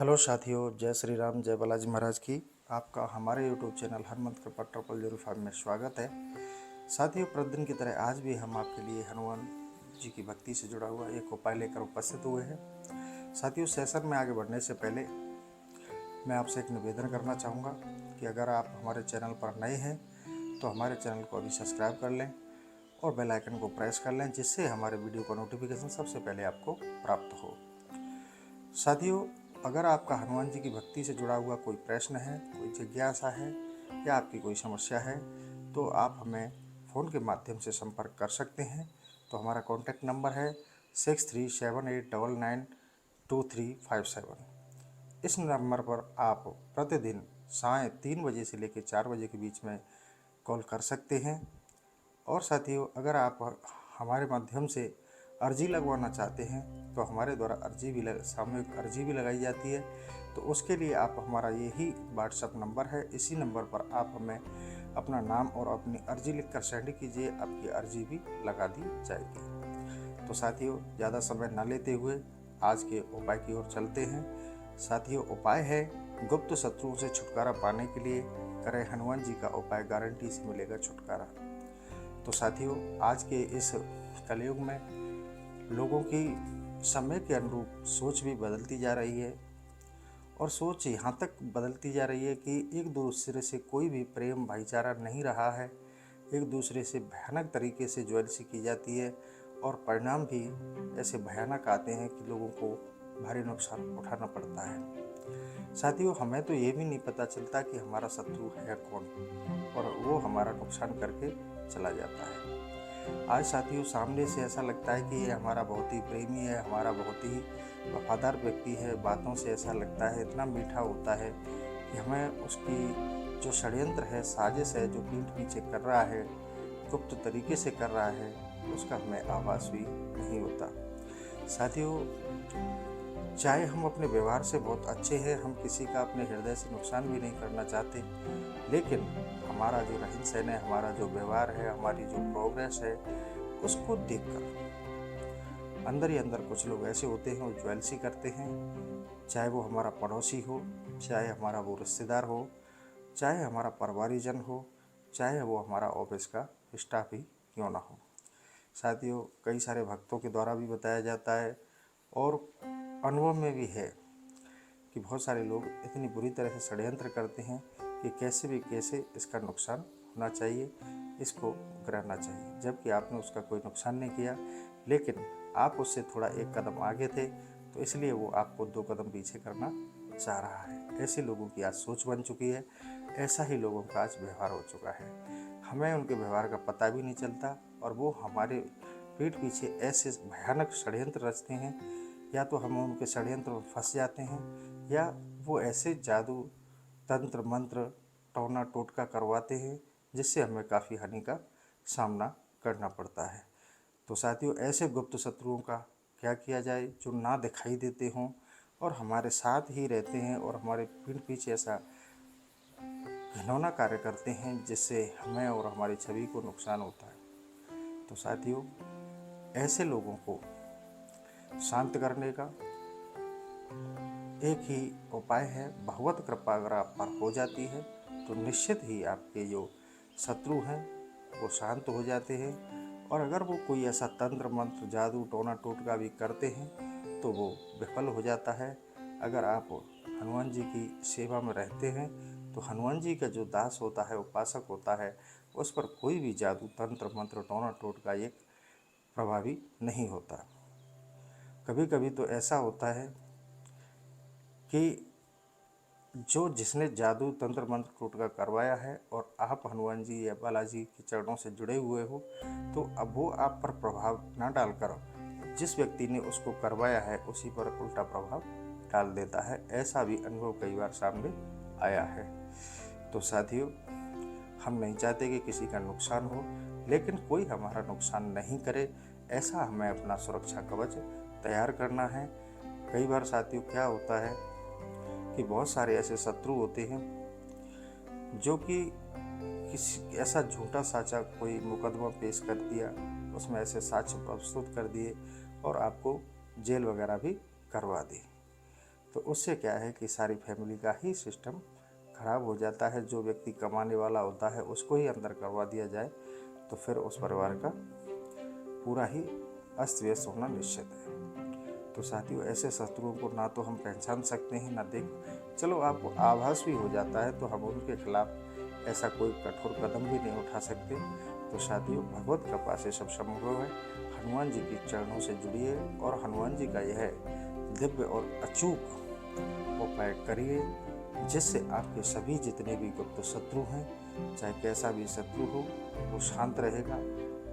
Hello साथियों, जय श्री राम, जय बालाजी महाराज की। आपका हमारे यूट्यूब चैनल हनुमंत कृपा 0005 में स्वागत है। साथियों, प्रतिदिन की तरह आज भी हम आपके लिए हनुमान जी की भक्ति से जुड़ा हुआ एक उपाय लेकर उपस्थित हुए हैं। साथियों, सेशन में आगे बढ़ने से पहले मैं आपसे एक निवेदन करना चाहूँगा कि अगर आप हमारे चैनल पर नए हैं तो हमारे चैनल को अभी सब्सक्राइब कर लें और बेल आइकन को प्रेस कर लें, जिससे हमारे वीडियो का नोटिफिकेशन सबसे पहले आपको प्राप्त हो। साथियों, अगर आपका हनुमान जी की भक्ति से जुड़ा हुआ कोई प्रश्न है, कोई जिज्ञासा है या आपकी कोई समस्या है तो आप हमें फ़ोन के माध्यम से संपर्क कर सकते हैं। तो हमारा कॉन्टैक्ट नंबर है 6378992357। इस नंबर पर आप प्रतिदिन साय 3 बजे से लेकर 4 बजे के बीच में कॉल कर सकते हैं। और साथियों, अगर आप हमारे माध्यम से अर्जी लगवाना चाहते हैं तो हमारे द्वारा सामूहिक अर्जी भी लगाई जाती है। तो उसके लिए आप हमारा यही व्हाट्सएप नंबर है, इसी नंबर पर आप हमें अपना नाम और अपनी अर्जी लिखकर सेंड कीजिए, आपकी अर्जी भी लगा दी जाएगी। तो साथियों, ज़्यादा समय न लेते हुए आज के उपाय की ओर चलते हैं। साथियों, उपाय है गुप्त शत्रुओं से छुटकारा पाने के लिए करें हनुमान जी का उपाय, गारंटी से मिलेगा छुटकारा। तो साथियों, आज के इस कलयुग में लोगों की समय के अनुरूप सोच भी बदलती जा रही है और सोच यहाँ तक बदलती जा रही है कि एक दूसरे से कोई भी प्रेम भाईचारा नहीं रहा है। एक दूसरे से भयानक तरीके से ज्वेलसी की जाती है और परिणाम भी ऐसे भयानक आते हैं कि लोगों को भारी नुकसान उठाना पड़ता है। साथियों, हमें तो ये भी नहीं पता चलता कि हमारा शत्रु है कौन और वो हमारा नुकसान करके चला जाता है। आज साथियों, सामने से ऐसा लगता है कि ये हमारा बहुत ही प्रेमी है, हमारा बहुत ही वफादार व्यक्ति है। बातों से ऐसा लगता है, इतना मीठा होता है कि हमें उसकी जो षड्यंत्र है, साजिश है, जो पीठ पीछे कर रहा है, गुप्त तरीके से कर रहा है, उसका हमें आभास भी नहीं होता। साथियों, चाहे हम अपने व्यवहार से बहुत अच्छे हैं, हम किसी का अपने हृदय से नुकसान भी नहीं करना चाहते, लेकिन हमारा जो रहन सहन है, हमारा जो व्यवहार है, हमारी जो प्रोग्रेस है, उसको देखकर अंदर ही अंदर कुछ लोग ऐसे होते हैं, वो ज्वेलसी करते हैं। चाहे वो हमारा पड़ोसी हो, चाहे हमारा वो रिश्तेदार हो, चाहे हमारा परिवारीजन हो, चाहे वो हमारा ऑफिस का स्टाफ ही क्यों ना हो। साथियों, कई सारे भक्तों के द्वारा भी बताया जाता है और अनुभव में भी है कि बहुत सारे लोग इतनी बुरी तरह से षड्यंत्र करते हैं कि कैसे भी कैसे इसका नुकसान होना चाहिए, इसको गिराना चाहिए, जबकि आपने उसका कोई नुकसान नहीं किया, लेकिन आप उससे थोड़ा एक कदम आगे थे, तो इसलिए वो आपको 2 कदम पीछे करना चाह रहा है। ऐसे लोगों की आज सोच बन चुकी है, ऐसा ही लोगों का आज व्यवहार हो चुका है। हमें उनके व्यवहार का पता भी नहीं चलता और वो हमारे पीठ पीछे ऐसे भयानक षड्यंत्र रचते हैं, या तो हम उनके षड्यंत्र में फंस जाते हैं, या वो ऐसे जादू तंत्र मंत्र टोना टोटका करवाते हैं जिससे हमें काफ़ी हानि का सामना करना पड़ता है। तो साथियों, ऐसे गुप्त शत्रुओं का क्या किया जाए जो ना दिखाई देते हों और हमारे साथ ही रहते हैं और हमारे पीठ पीछे ऐसा घिनौना कार्य करते हैं जिससे हमें और हमारी छवि को नुकसान होता है। तो साथियों, ऐसे लोगों को शांत करने का एक ही उपाय है, भगवत कृपा अगर आप पर हो जाती है तो निश्चित ही आपके जो शत्रु हैं वो शांत हो जाते हैं। और अगर वो कोई ऐसा तंत्र मंत्र जादू टोना टोटका भी करते हैं तो वो विफल हो जाता है। अगर आप हनुमान जी की सेवा में रहते हैं तो हनुमान जी का जो दास होता है, उपासक होता है, उस पर कोई भी जादू तंत्र मंत्र टोना टोटका एक प्रभावी नहीं होता। कभी कभी तो ऐसा होता है कि जिसने जादू तंत्र मंत्र टोटका करवाया है और आप हनुमान जी या बालाजी के चरणों से जुड़े हुए हो, तो अब वो आप पर प्रभाव ना डालकर जिस व्यक्ति ने उसको करवाया है उसी पर उल्टा प्रभाव डाल देता है। ऐसा भी अनुभव कई बार सामने आया है। तो साथियों, हम नहीं चाहते कि किसी का नुकसान हो, लेकिन कोई हमारा नुकसान नहीं करे, ऐसा हमें अपना सुरक्षा कवच तैयार करना है। कई बार साथियों क्या होता है कि बहुत सारे ऐसे शत्रु होते हैं जो कि किसी ऐसा झूठा साचा कोई मुकदमा पेश कर दिया, उसमें ऐसे साक्ष्य प्रस्तुत कर दिए और आपको जेल वगैरह भी करवा दी। तो उससे क्या है कि सारी फैमिली का ही सिस्टम खराब हो जाता है। जो व्यक्ति कमाने वाला होता है उसको ही अंदर करवा दिया जाए तो फिर उस परिवार का पूरा ही अस्त व्यस्त होना निश्चित है। तो साथियों, ऐसे शत्रुओं को ना तो हम पहचान सकते हैं ना देख, चलो आपको आभास भी हो जाता है तो हम उनके खिलाफ ऐसा कोई कठोर कदम भी नहीं उठा सकते। तो साथियों, भगवत कृपा से सब संभव है। हनुमान जी के चरणों से जुड़िए और हनुमान जी का यह दिव्य और अचूक उपाय करिए, जिससे आपके सभी जितने भी गुप्त शत्रु हैं, चाहे कैसा भी शत्रु हो, वो शांत रहेगा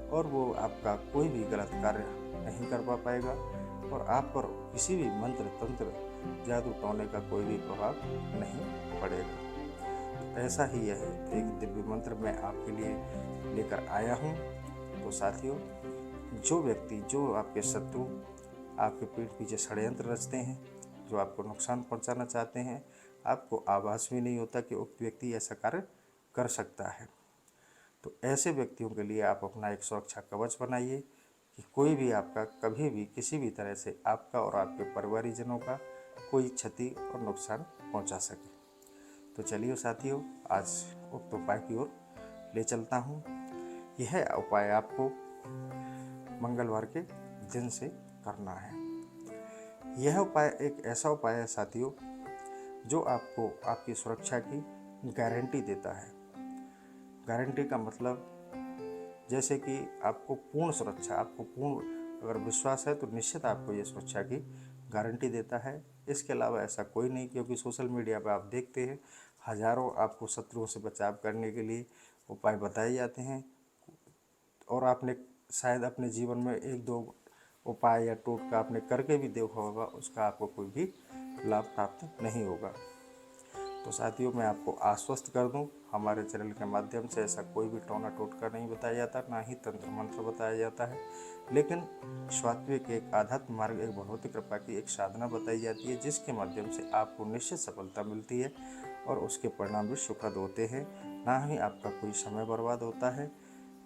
और वो आपका कोई भी गलत कार्य नहीं कर पाएगा और आप पर किसी भी मंत्र तंत्र जादू टोने का कोई भी प्रभाव नहीं पड़ेगा। तो ऐसा ही यह एक दिव्य मंत्र मैं आपके लिए लेकर आया हूँ। तो साथियों, जो व्यक्ति, जो आपके शत्रु आपके पीठ पीछे षड्यंत्र रचते हैं, जो आपको नुकसान पहुंचाना चाहते हैं, आपको आभास भी नहीं होता कि उक्त व्यक्ति ऐसा कार्य कर सकता है। तो ऐसे व्यक्तियों के लिए आप अपना एक सुरक्षा कवच बनाइए कि कोई भी आपका कभी भी किसी भी तरह से आपका और आपके परिवारजनों का कोई क्षति और नुकसान पहुंचा सके। तो चलिए साथियों, आज उक्त उपाय की ओर ले चलता हूं। यह उपाय आपको मंगलवार के दिन से करना है। यह उपाय एक ऐसा उपाय है साथियों, जो आपको आपकी सुरक्षा की गारंटी देता है। गारंटी का मतलब जैसे कि आपको पूर्ण सुरक्षा, आपको पूर्ण अगर विश्वास है तो निश्चित आपको ये सुरक्षा की गारंटी देता है। इसके अलावा ऐसा कोई नहीं, क्योंकि सोशल मीडिया पर आप देखते हैं हजारों आपको शत्रुओं से बचाव करने के लिए उपाय बताए जाते हैं और आपने शायद अपने जीवन में एक दो उपाय या टोटका आपने करके भी देखा होगा, उसका आपको कोई भी लाभ प्राप्त नहीं होगा। तो साथियों, मैं आपको आश्वस्त कर दूं, हमारे चैनल के माध्यम से ऐसा कोई भी टोना टोटका नहीं बताया जाता, ना ही तंत्र मंत्र बताया जाता है, लेकिन स्वात्विक एक आध्यात्म मार्ग, एक भगवती कृपा की एक साधना बताई जाती है, जिसके माध्यम से आपको निश्चित सफलता मिलती है और उसके परिणाम भी सुखद होते हैं, ना ही आपका कोई समय बर्बाद होता है।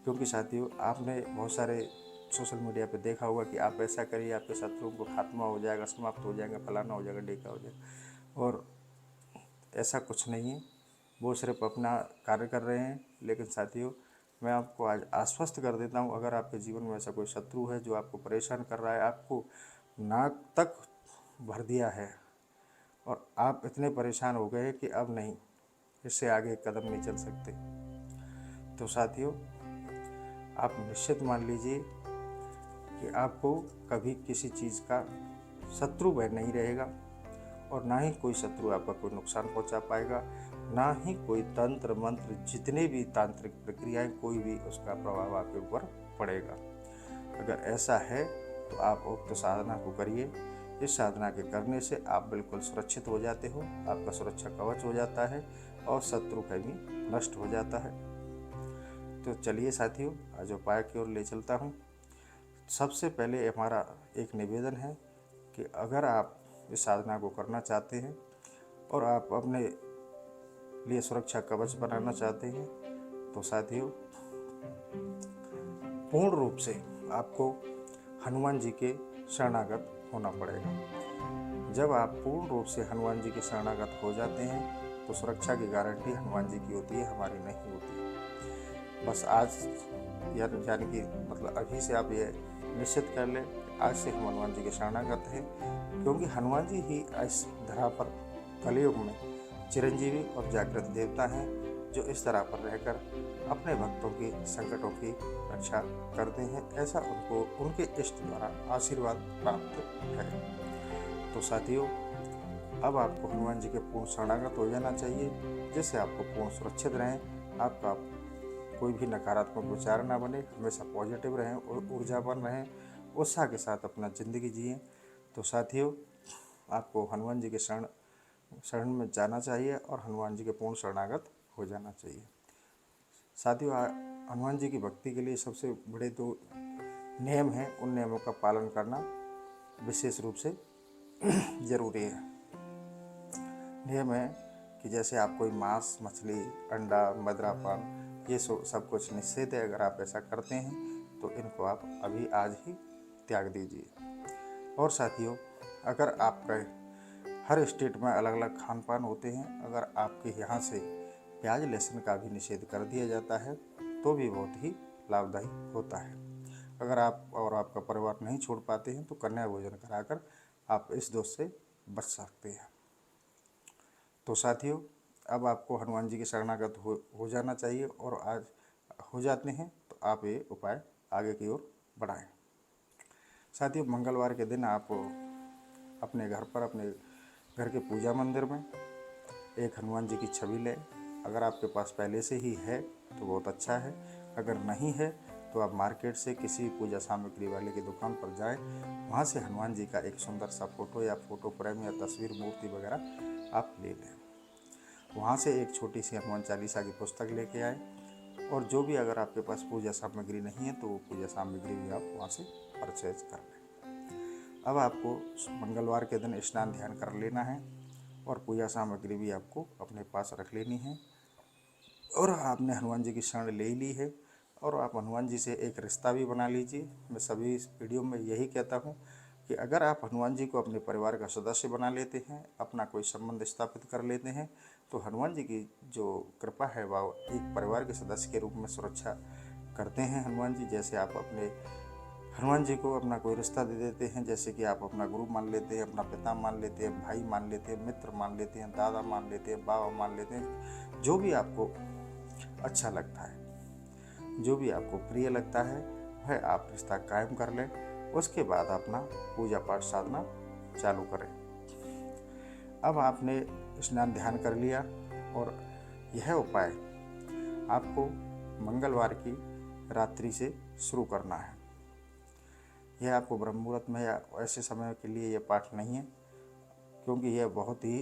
क्योंकि साथियों, आपने बहुत सारे सोशल मीडिया पे देखा होगा कि आप ऐसा करिए, आपके शत्रुओं को खात्मा हो जाएगा, समाप्त हो जाएगा, फलाना हो जाएगा, ढेका हो जाएगा, और ऐसा कुछ नहीं है। वो सिर्फ अपना कार्य कर रहे हैं। लेकिन साथियों, मैं आपको आज आश्वस्त कर देता हूँ, अगर आपके जीवन में ऐसा कोई शत्रु है जो आपको परेशान कर रहा है, आपको नाक तक भर दिया है और आप इतने परेशान हो गए कि अब नहीं, इससे आगे कदम नहीं चल सकते, तो साथियों आप निश्चित मान लीजिए कि आपको कभी किसी चीज़ का शत्रु भय नहीं रहेगा और ना ही कोई शत्रु आपका कोई नुकसान पहुंचा पाएगा, ना ही कोई तंत्र मंत्र, जितने भी तांत्रिक प्रक्रियाएं, कोई भी उसका प्रभाव आपके ऊपर पड़ेगा। अगर ऐसा है तो आप उक्त साधना को करिए। इस साधना के करने से आप बिल्कुल सुरक्षित हो जाते हो, आपका सुरक्षा कवच हो जाता है और शत्रु का भी नष्ट हो जाता है। तो चलिए साथियों, आज उपाय की ओर ले चलता हूँ। सबसे पहले हमारा एक निवेदन है कि अगर आप इस साधना को करना चाहते हैं और आप अपने लिए सुरक्षा कवच बनाना चाहते हैं, तो साथियों पूर्ण रूप से आपको हनुमान जी के शरणागत होना पड़ेगा। जब आप पूर्ण रूप से हनुमान जी के शरणागत हो जाते हैं तो सुरक्षा की गारंटी हनुमान जी की होती है, हमारी नहीं होती। बस आज यानी कि मतलब अभी से आप ये निश्चित कर लें, आज से हम हनुमान जी के शरणागत हैं, क्योंकि हनुमान जी ही इस धरा पर कलयुग में चिरंजीवी और जागृत देवता हैं, जो इस तरह पर रहकर अपने भक्तों की संकटों की रक्षा करते हैं। ऐसा उनको उनके इष्ट द्वारा आशीर्वाद प्राप्त है। तो साथियों, अब आपको हनुमान जी के पूर्ण शरणागत हो जाना चाहिए, जिससे आपको पूर्ण सुरक्षित रहें, आपका कोई भी नकारात्मक विचार ना बने, हमेशा पॉजिटिव रहें और ऊर्जावान रहें, उत्साह के साथ अपना ज़िंदगी जिएं। तो साथियों, आपको हनुमान जी के शरण में जाना चाहिए और हनुमान जी के पूर्ण शरणागत हो जाना चाहिए। साथियों, हनुमान जी की भक्ति के लिए सबसे बड़े दो नियम हैं, उन नियमों का पालन करना विशेष रूप से ज़रूरी है। नियम है कि जैसे आप कोई मांस, मछली, अंडा, मदिरापान, ये सब कुछ निषेध है। अगर आप ऐसा करते हैं तो इनको आप अभी आज ही त्याग दीजिए। और साथियों, अगर आपका हर स्टेट में अलग अलग खान पान होते हैं। अगर आपके यहाँ से प्याज लहसुन का भी निषेध कर दिया जाता है तो भी बहुत ही लाभदायी होता है। अगर आप और आपका परिवार नहीं छोड़ पाते हैं तो कन्या भोजन कराकर आप इस दोष से बच सकते हैं। तो साथियों, अब आपको हनुमान जी के शरणागत हो जाना चाहिए, और आज हो जाते हैं तो आप ये उपाय आगे की ओर बढ़ाएं। साथियों, मंगलवार के दिन आप अपने घर पर, अपने घर के पूजा मंदिर में एक हनुमान जी की छवि लें। अगर आपके पास पहले से ही है तो बहुत अच्छा है, अगर नहीं है तो आप मार्केट से किसी पूजा सामग्री वाले की दुकान पर जाएं, वहाँ से हनुमान जी का एक सुंदर सा फोटो या फोटो फ्रेम या तस्वीर मूर्ति वगैरह आप ले लें। वहाँ से एक छोटी सी हनुमान चालीसा की पुस्तक लेके आए, और जो भी अगर आपके पास पूजा सामग्री नहीं है तो वो पूजा सामग्री भी आप वहाँ से परचेज कर लें। अब आपको मंगलवार के दिन स्नान ध्यान कर लेना है, और पूजा सामग्री भी आपको अपने पास रख लेनी है। और आपने हनुमान जी की शरण ले ली है, और आप हनुमान जी से एक रिश्ता भी बना लीजिए। मैं सभी इस वीडियो में यही कहता हूँ कि अगर आप हनुमान जी को अपने परिवार का सदस्य बना लेते हैं, अपना कोई संबंध स्थापित कर लेते हैं, तो हनुमान जी की जो कृपा है वह एक परिवार के सदस्य के रूप में सुरक्षा करते हैं हनुमान जी। जैसे आप अपने हनुमान जी को अपना कोई रिश्ता दे देते हैं, जैसे कि आप अपना गुरु मान लेते हैं, अपना पिता मान लेते हैं, भाई मान लेते हैं, मित्र मान लेते हैं, दादा मान लेते हैं, बाबा मान लेते हैं। जो भी आपको अच्छा लगता है, जो भी आपको प्रिय लगता है, वह आप रिश्ता कायम कर लें। उसके बाद अपना पूजा पाठ साधना चालू करें। अब आपने स्नान ध्यान कर लिया, और यह उपाय आपको मंगलवार की रात्रि से शुरू करना है। यह आपको ब्रह्म मुहूर्त में या ऐसे समय के लिए यह पाठ नहीं है, क्योंकि यह बहुत ही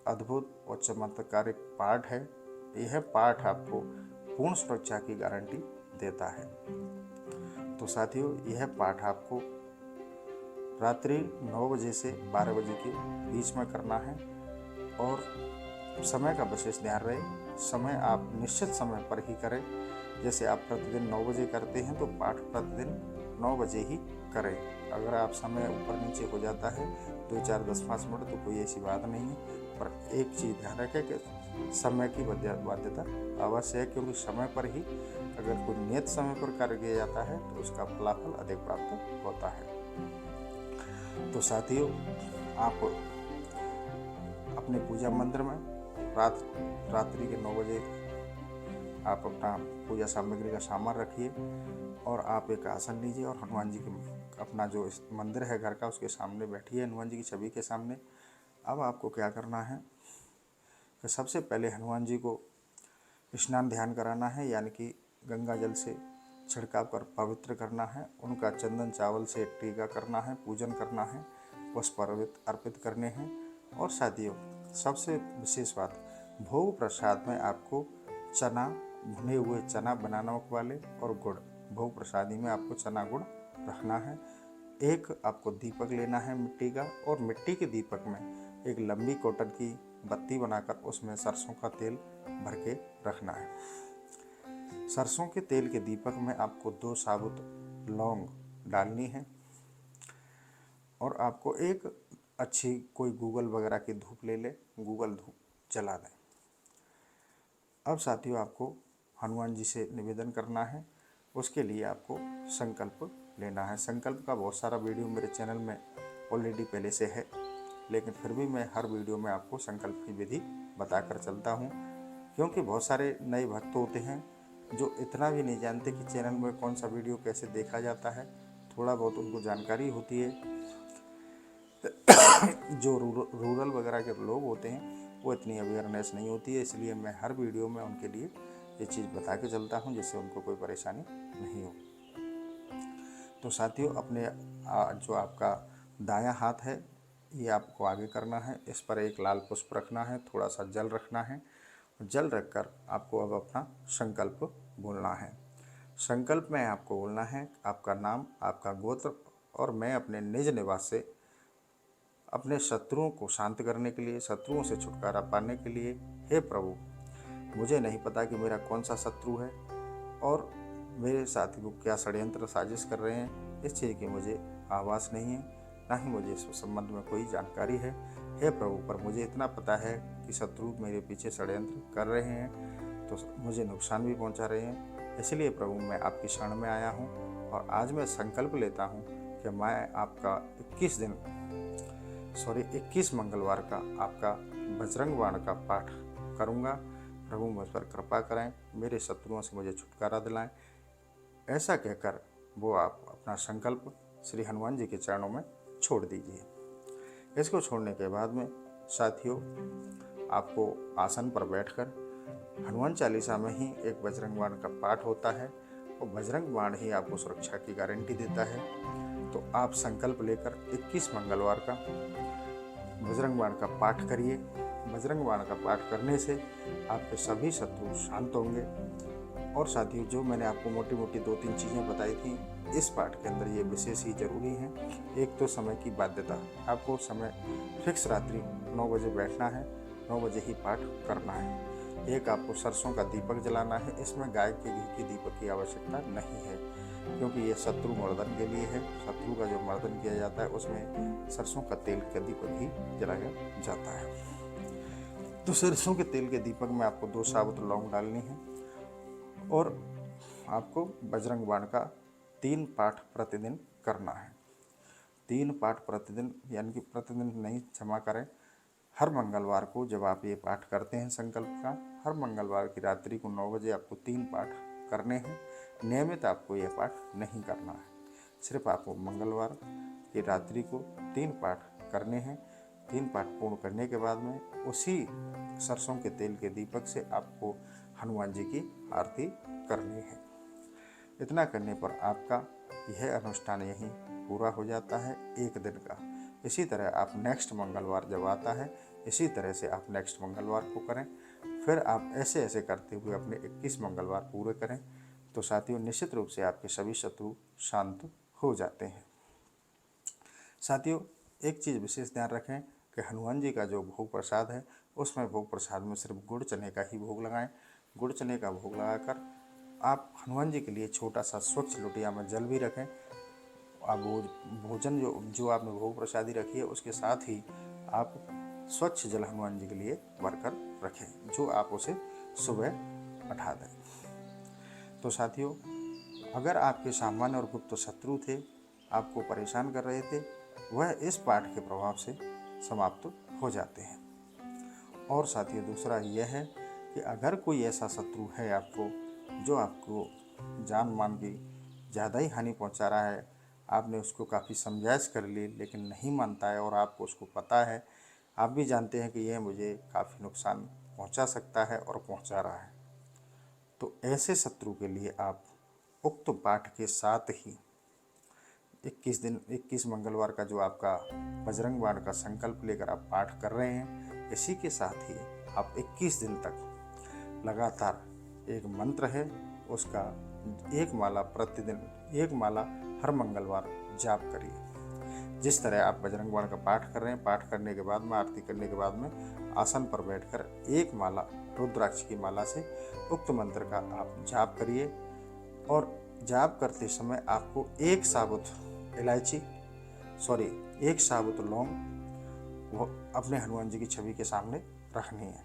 अद्भुत और चमत्कारिक पाठ है। यह पाठ आपको पूर्ण सुरक्षा की गारंटी देता है। तो साथियों, यह पाठ आपको रात्रि 9 बजे से 12 बजे के बीच में करना है, और समय का विशेष ध्यान रहे। समय आप निश्चित समय पर ही करें। जैसे आप प्रतिदिन 9 बजे करते हैं तो पाठ प्रतिदिन 9 बजे ही करें। अगर आप समय ऊपर नीचे हो जाता है 2, 4, 10, 5 मिनट तो कोई ऐसी बात नहीं है, पर एक चीज़ ध्यान रखें कि समय की बाध्यता अवश्य है, क्योंकि समय पर ही अगर कोई नियत समय पर कार्य किया जाता है तो उसका फलाफल अधिक प्राप्त होता है। तो साथियों, आप अपने पूजा मंदिर में रात्रि के 9 बजे आप अपना पूजा सामग्री का सामान रखिए, और आप एक आसन लीजिए और हनुमान जी के अपना जो मंदिर है घर का उसके सामने बैठिए, हनुमान जी की छवि के सामने। अब आपको क्या करना है कि सबसे पहले हनुमान जी को स्नान ध्यान कराना है, यानी कि गंगा जल से छिड़काव कर पवित्र करना है। उनका चंदन चावल से टीका करना है, पूजन करना है, पुष्प अर्पित करने हैं। और साथियों, सबसे विशेष बात, भोग प्रसाद में आपको चना, भुने हुए चना बिना नमक वाले, और गुड़, भोग प्रसादी में आपको चना गुड़ रखना है। एक आपको दीपक लेना है मिट्टी का, और मिट्टी के दीपक में एक लंबी कॉटन की बत्ती बनाकर उसमें सरसों का तेल भर के रखना है। सरसों के तेल के दीपक में आपको 2 साबुत लौंग डालनी है, और आपको एक अच्छी कोई गूगल वगैरह की धूप ले ले, गूगल धूप जला दें। अब साथियों, आपको हनुमान जी से निवेदन करना है। उसके लिए आपको संकल्प लेना है। संकल्प का बहुत सारा वीडियो मेरे चैनल में ऑलरेडी पहले से है, लेकिन फिर भी मैं हर वीडियो में आपको संकल्प की विधि बताकर चलता हूँ, क्योंकि बहुत सारे नए भक्त होते हैं जो इतना भी नहीं जानते कि चैनल में कौन सा वीडियो कैसे देखा जाता है। थोड़ा बहुत उनको जानकारी होती है, जो रूरल वगैरह के लोग होते हैं वो इतनी अवेयरनेस नहीं होती है, इसलिए मैं हर वीडियो में उनके लिए ये चीज़ बता के चलता हूँ, जिससे उनको कोई परेशानी नहीं हो। तो साथियों, अपने जो आपका दायां हाथ है ये आपको आगे करना है, इस पर एक लाल पुष्प रखना है, थोड़ा सा जल रखना है। जल रखकर आपको अब अपना संकल्प बोलना है। संकल्प में आपको बोलना है आपका नाम, आपका गोत्र, और मैं अपने निज निवास से अपने शत्रुओं को शांत करने के लिए, शत्रुओं से छुटकारा पाने के लिए, हे प्रभु, मुझे नहीं पता कि मेरा कौन सा शत्रु है और मेरे साथी को क्या षड्यंत्र साजिश कर रहे हैं, इस चीज़ की मुझे आभास नहीं है, ना ही मुझे इस संबंध में कोई जानकारी है। हे प्रभु, पर मुझे इतना पता है कि शत्रु मेरे पीछे षड्यंत्र कर रहे हैं, तो मुझे नुकसान भी पहुंचा रहे हैं। इसलिए प्रभु, मैं आपकी शरण में आया हूं और आज मैं संकल्प लेता हूं कि मैं आपका 21 मंगलवार का आपका बजरंग बाण का पाठ करूंगा। प्रभु, मुझ पर कृपा करें, मेरे शत्रुओं से मुझे छुटकारा दिलाएं। ऐसा कहकर वो आप अपना संकल्प श्री हनुमान जी के चरणों में छोड़ दीजिए। इसको छोड़ने के बाद में साथियों, आपको आसन पर बैठकर हनुमान चालीसा में ही एक बजरंग बाण का पाठ होता है और बजरंग बाण ही आपको सुरक्षा की गारंटी देता है। तो आप संकल्प लेकर 21 मंगलवार का बजरंग बाण का पाठ करिए। बजरंग बाण का पाठ करने से आपके सभी शत्रु शांत होंगे। और साथियों, जो मैंने आपको मोटी मोटी 2-3 चीज़ें बताई थी, इस पाठ के अंदर ये विशेष ही जरूरी है। एक तो समय की बाध्यता, आपको समय फिक्स रात्रि 9 बजे बैठना है, 9 बजे ही पाठ करना है। एक आपको सरसों का दीपक जलाना है। इसमें गाय के घी के दीपक की आवश्यकता नहीं है, क्योंकि ये शत्रु मर्दन के लिए है। शत्रु का जो मर्दन किया जाता है उसमें सरसों का तेल का दीपक ही जलाया जाता है। तो सरसों के तेल के दीपक में आपको 2 साबुत लौंग डालनी है और आपको बजरंग बाण का 3 पाठ प्रतिदिन करना है। 3 पाठ प्रतिदिन, यानी कि प्रतिदिन नहीं, क्षमा करें, हर मंगलवार को जब आप ये पाठ करते हैं संकल्प का, हर मंगलवार की रात्रि को 9 बजे आपको 3 पाठ करने हैं। नियमित आपको ये पाठ नहीं करना है, सिर्फ आपको मंगलवार की रात्रि को 3 पाठ करने हैं। 3 पाठ पूर्ण करने के बाद में उसी सरसों के तेल के दीपक से आपको हनुमान जी की आरती करनी है। इतना करने पर आपका यह अनुष्ठान यहीं पूरा हो जाता है एक दिन का। इसी तरह आप नेक्स्ट मंगलवार जब आता है, इसी तरह से आप नेक्स्ट मंगलवार को करें। फिर आप ऐसे ऐसे करते हुए अपने 21 मंगलवार पूरे करें, तो साथियों निश्चित रूप से आपके सभी शत्रु शांत हो जाते हैं। साथियों, एक चीज़ विशेष ध्यान रखें कि हनुमान जी का जो भोग प्रसाद है, उसमें भोग प्रसाद में सिर्फ गुड़ चने का ही भोग लगाएं। गुड़ चने का भोग लगाकर आप हनुमान जी के लिए छोटा सा स्वच्छ लोटिया में जल भी रखें। आप वो भोजन जो आपने भोग प्रसादी रखी है, उसके साथ ही आप स्वच्छ जल हनुमान जी के लिए भरकर रखें, जो आप उसे सुबह उठा दें। तो साथियों, अगर आपके सामान्य और गुप्त शत्रु थे, आपको परेशान कर रहे थे, वह इस पाठ के प्रभाव से समाप्त हो जाते हैं। और साथियों, दूसरा यह है कि अगर कोई ऐसा शत्रु है आपको, जो आपको जान मान की ज़्यादा ही हानि पहुंचा रहा है, आपने उसको काफ़ी समझाइश कर ली लेकिन नहीं मानता है, और आपको उसको पता है, आप भी जानते हैं कि यह मुझे काफ़ी नुकसान पहुंचा सकता है और पहुंचा रहा है, तो ऐसे शत्रु के लिए आप उक्त पाठ के साथ ही 21 मंगलवार का जो आपका बजरंग बाण का संकल्प लेकर आप पाठ कर रहे हैं, इसी के साथ ही आप 21 दिन तक लगातार एक मंत्र है उसका एक माला प्रतिदिन, एक माला हर मंगलवार जाप करिए। जिस तरह आप बजरंग बाण का पाठ कर रहे हैं, पाठ करने के बाद में, आरती करने के बाद में आसन पर बैठकर एक माला रुद्राक्ष की माला से उक्त मंत्र का आप जाप करिए। और जाप करते समय आपको एक साबुत लौंग वो अपने हनुमान जी की छवि के सामने रखनी है।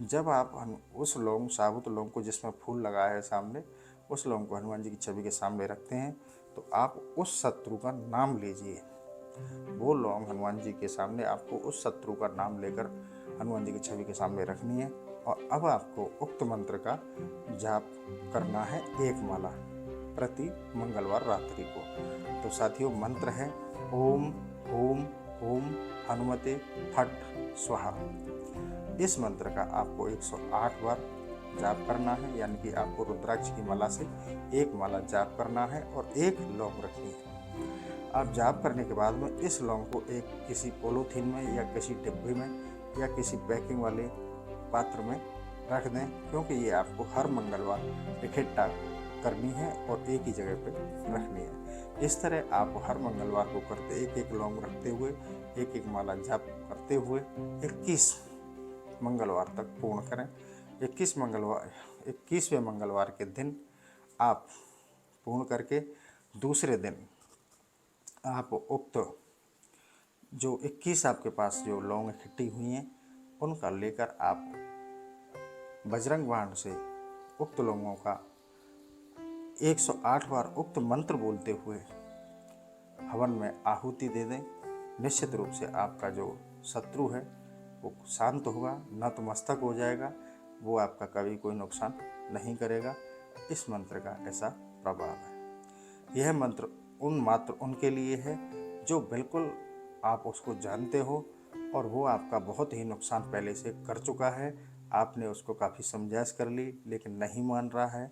जब आप उस साबुत लौंग को, जिसमें फूल लगा है सामने, उस लौंग को हनुमान जी की छवि के सामने रखते हैं, तो आप उस शत्रु का नाम लीजिए। वो लौंग हनुमान जी के सामने आपको उस शत्रु का नाम लेकर हनुमान जी की छवि के सामने रखनी है। और अब आपको उक्त मंत्र का जाप करना है एक माला प्रति मंगलवार रात्रि को। तो साथियों, मंत्र है ओम ओम ओम हनुमते फट स्वाहा। इस मंत्र का आपको 108 बार जाप करना है, यानी कि आपको रुद्राक्ष की माला से एक माला जाप करना है और एक लौंग रखनी है। आप जाप करने के बाद में इस लौंग को एक किसी पॉलीथीन में या किसी डिब्बे में या किसी पैकिंग वाले पात्र में रख दें, क्योंकि ये आपको हर मंगलवार इकट्ठा करनी है और एक ही जगह पे रखनी है। इस तरह आप हर मंगलवार को करते एक एक लौंग रखते हुए, एक एक माला जाप करते हुए 21 मंगलवार तक पूर्ण करें। 21वें मंगलवार के दिन आप पूर्ण करके दूसरे दिन आप उक्त जो 21 आपके पास जो लौंग इकट्ठी हुई हैं उनका लेकर आप बजरंग बाण से उक्त लौंगों का 108 बार उक्त मंत्र बोलते हुए हवन में आहुति दे दें। निश्चित रूप से आपका जो शत्रु है वो शांत होगा, नतमस्तक हो जाएगा, वो आपका कभी कोई नुकसान नहीं करेगा। इस मंत्र का ऐसा प्रभाव है। यह मंत्र मात्र उनके लिए है जो बिल्कुल आप उसको जानते हो और वो आपका बहुत ही नुकसान पहले से कर चुका है। आपने उसको काफ़ी समझाइश कर ली लेकिन नहीं मान रहा है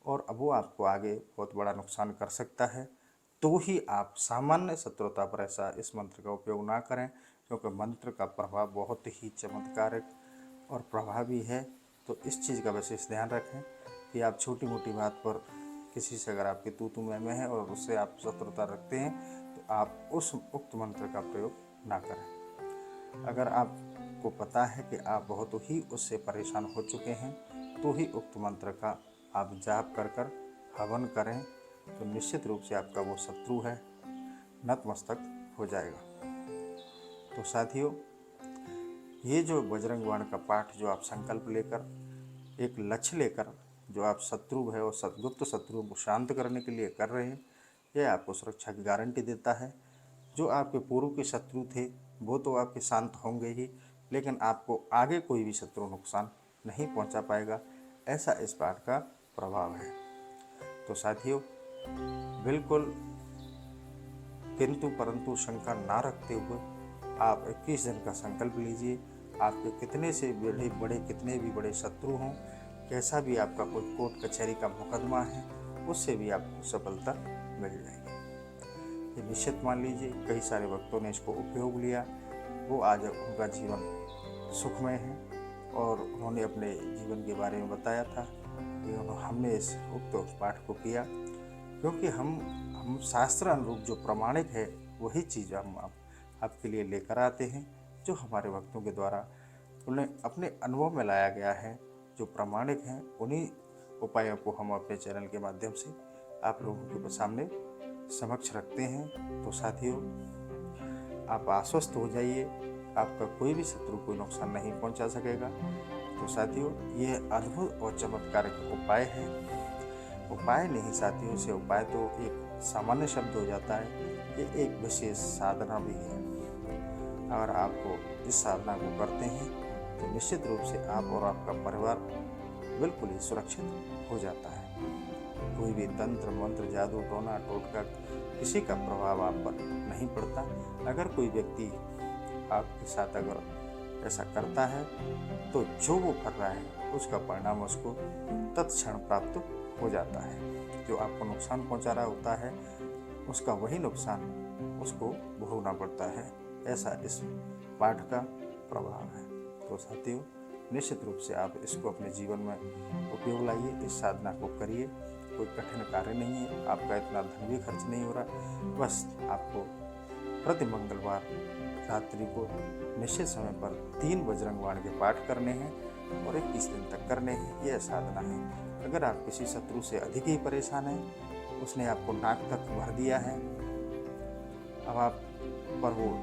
और अब वो आपको आगे बहुत बड़ा नुकसान कर सकता है। तो ही आप सामान्य शत्रुता पर ऐसा इस मंत्र का उपयोग ना करें, क्योंकि मंत्र का प्रभाव बहुत ही चमत्कारिक और प्रभावी है। तो इस चीज़ का विशेष ध्यान रखें कि आप छोटी मोटी बात पर किसी से अगर आपकी तू मैं है और उससे आप शत्रुता रखते हैं तो आप उस उक्त मंत्र का प्रयोग ना करें। अगर आपको पता है कि आप बहुत ही उससे परेशान हो चुके हैं तो ही उक्त मंत्र का आप जाप कर हवन करें, तो निश्चित रूप से आपका वो शत्रु है नतमस्तक हो जाएगा। तो साथियों, ये जो बजरंग बाण का पाठ जो आप संकल्प लेकर एक लक्ष्य लेकर जो आप शत्रु है और गुप्त शत्रुओं को शांत करने के लिए कर रहे हैं, यह आपको सुरक्षा की गारंटी देता है। जो आपके पूर्व के शत्रु थे वो तो आपके शांत होंगे ही, लेकिन आपको आगे कोई भी शत्रु नुकसान नहीं पहुंचा पाएगा। ऐसा इस पाठ का प्रभाव है। तो साथियों, बिल्कुल किंतु परंतु शंका ना रखते हुए आप 21 दिन का संकल्प लीजिए। आपके कितने से बड़े कितने भी बड़े शत्रु हों, कैसा भी आपका कोई कोर्ट कचहरी का मुकदमा है, उससे भी आपको सफलता मिल जाएगी। ये निश्चित मान लीजिए। कई सारे भक्तों ने इसको उपयोग लिया, वो आज उनका जीवन सुखमय है और उन्होंने अपने जीवन के बारे में बताया था कि हमने इस उक्त पाठ को किया, क्योंकि हम शास्त्र अनुरूप जो प्रमाणिक है वही चीज़ हम आपके लिए लेकर आते हैं, जो हमारे भक्तों के द्वारा उन्हें अपने अनुभव में लाया गया है। जो प्रमाणिक हैं उन्हीं उपायों को हम अपने चैनल के माध्यम से आप लोगों के सामने समक्ष रखते हैं। तो साथियों, आप आश्वस्त हो जाइए, आपका कोई भी शत्रु कोई नुकसान नहीं पहुंचा सकेगा। तो साथियों, यह अद्भुत और चमत्कारिक उपाय है। उपाय नहीं साथियों, से उपाय तो एक सामान्य शब्द हो जाता है, ये एक विशेष साधना भी है। अगर आपको इस साधना को करते हैं तो निश्चित रूप से आप और आपका परिवार बिल्कुल ही सुरक्षित हो जाता है। कोई भी तंत्र मंत्र जादू टोना टोटका किसी का प्रभाव आप पर नहीं पड़ता। अगर कोई व्यक्ति आपके साथ अगर ऐसा करता है तो जो वो कर रहा है उसका परिणाम उसको तत्क्षण प्राप्त हो जाता है। जो आपको नुकसान पहुंचा रहा होता है उसका वही नुकसान उसको भोगना पड़ता है। ऐसा इस पाठ का प्रभाव है। तो साथियों, निश्चित रूप से आप इसको अपने जीवन में उपयोग लाइए, इस साधना को करिए। कोई कठिन कार्य नहीं है, आपका इतना धन भी खर्च नहीं हो रहा। बस आपको प्रति मंगलवार रात्रि को निश्चित समय पर 3 बजरंग बाण के पाठ करने हैं और 21 दिन तक करने हैं। यह साधना है। अगर आप किसी शत्रु से अधिक ही परेशान हैं, उसने आपको नाक तक भर दिया है, अब आप पर वो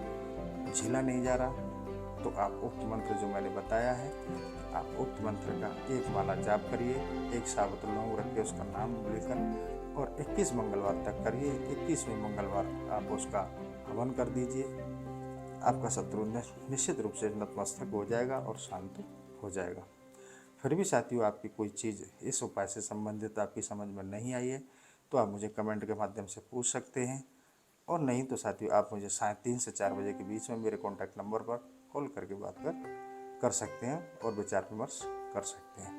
झेला नहीं जा रहा, तो आप उक्त मंत्र जो मैंने बताया है, आप उक्त मंत्र का एक माला जाप करिए, एक साबुत लौंग रख के उसका नाम लेकर और 21 मंगलवार तक करिए। 21वें मंगलवार आप उसका हवन कर दीजिए। आपका शत्रु निश्चित रूप से नतमस्तक हो जाएगा और शांत हो जाएगा। फिर भी साथियों, आपकी कोई चीज़ इस उपाय से संबंधित आपकी समझ में नहीं आई है तो आप मुझे कमेंट के माध्यम से पूछ सकते हैं, और नहीं तो साथियों आप मुझे 3 से 4 बजे के बीच में मेरे कॉन्टैक्ट नंबर पर कॉल करके बात कर सकते हैं और विचार विमर्श कर सकते हैं।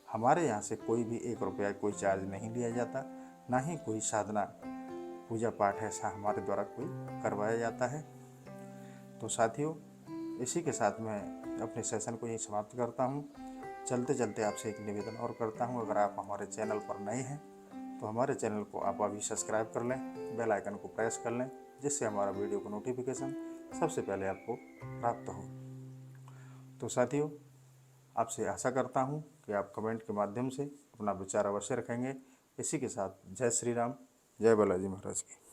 हमारे यहाँ से कोई भी 1 रुपया कोई चार्ज नहीं लिया जाता, ना ही कोई साधना पूजा पाठ ऐसा हमारे द्वारा कोई करवाया जाता है। तो साथियों, इसी के साथ मैं अपने सेशन को यहीं समाप्त करता हूँ। चलते चलते आपसे एक निवेदन और करता हूँ, अगर आप हमारे चैनल पर नए हैं तो हमारे चैनल को आप अभी सब्सक्राइब कर लें, बेल आइकन को प्रेस कर लें, जिससे हमारा वीडियो का नोटिफिकेशन सबसे पहले आपको प्राप्त हो। तो साथियों, आपसे आशा करता हूँ कि आप कमेंट के माध्यम से अपना विचार अवश्य रखेंगे। इसी के साथ जय श्री राम, जय बालाजी महाराज की।